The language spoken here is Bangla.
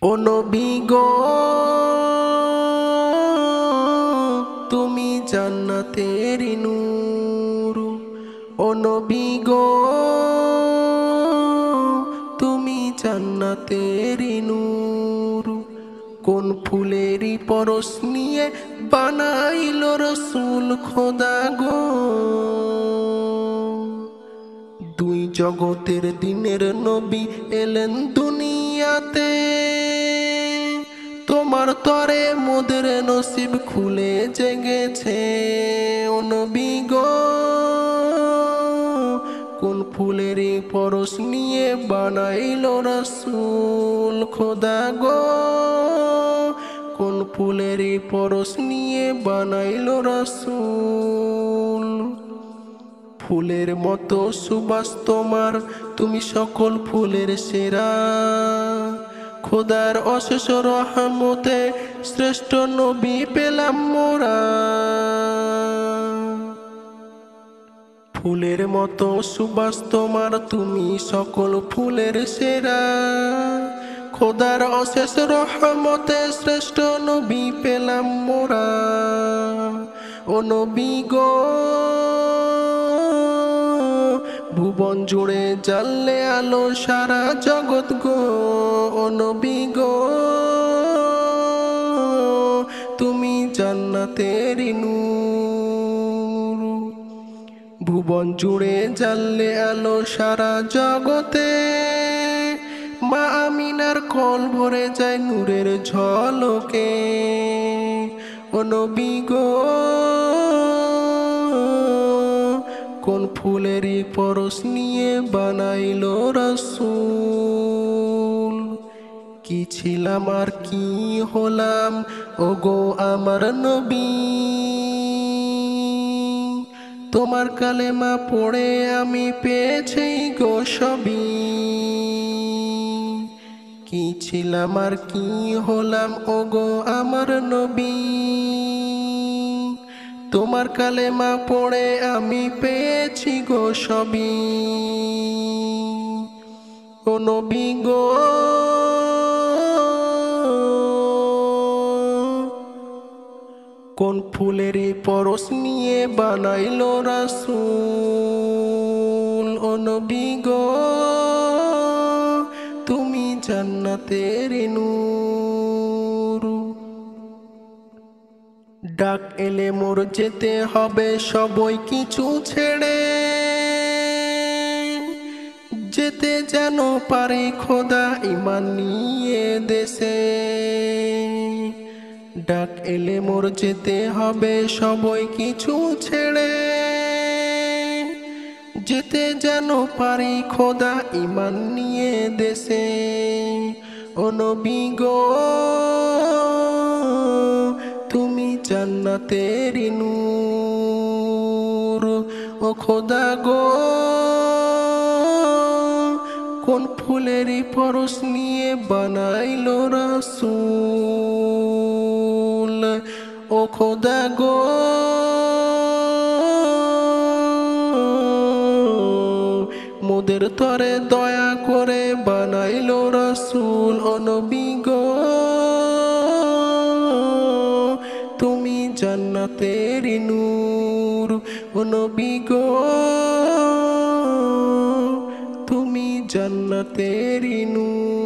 ও নবী গো, তুমি জান্নাতের নূর। ও নবী গো, তুমি জান্নাতের নূর। কোন ফুলেরই পরশ নিয়ে বানাইলো রসূল খোদা গো। দুই জগতের দিনের নবী এলেন দুনিয়াতে, তোমার তরে মোদের নসিব খুলে জেগেছে। ও নবী গো, কোন ফুলেরই পরশ নিয়ে বানাইলো রাসূল খোদা গো। কোন ফুলেরই পরশ নিয়ে বানাইলো রাসূল। ফুলের মতো সুবাস তোমার, তুমি সকল ফুলের সেরা। খোদার অশেষ রহমতে শ্রেষ্ঠ নবী পেলাম মোরা। ফুলের মতো সুবাস তোমার, তুমি সকল ফুলের সেরা। খোদার অশেষ রহমতে শ্রেষ্ঠ নবী পেলাম মোরা। ও নবী গো, ভুবন জুড়ে জ্বাললে আলো সারা জগৎ গো। ও নবী গো, তুমি জান্নাতের নূর। ভুবন জুড়ে জ্বাললে আলো সারা জগতে, মা আমিনার কল ভরে যায় নূরের ঝলকে। ও নবী গো, কোন ফুলেরই পরশ নিয়ে বানাইলো রাসূল। কি ছিলাম আর কি হলাম ওগো আমার নবী, তোমার কালেমা পড়ে আমি পেয়েছি গো সবই। কি ছিলাম আর কি হলাম ওগো আমার নবী, তোমার কালেমা পড়ে আমি পেয়েছি গো সবই। ও নবী গো, কোন ফুলেরই পরশ নিয়ে বানাইলো রাসূল। ও নবী গো, তুমি জান্নাতের নূর। ডাক এলে মোর যেতে হবে সবই কিছু ছেড়ে, যেতে যেন পারে খোদা ঈমান নিয়ে দেশে। ডাক এলে মোর যেতে হবে সবই কিছু ছেড়ে, যেতে যেন পারি খোদা ঈমান নিয়ে দেশে। ও নবী গো, তুমি জান্নাতের নূর। ও খোদা গো, কোন ফুলেরই পরশ নিয়ে বানাইলো রাসূল। ও খোদা গো, মোদের তরে দয়া করে বানাইলো রাসূল। ও নবী গো, তুমি জান্নাতের নূর। ও নবী গো, তুমি জান্নাতের নূর।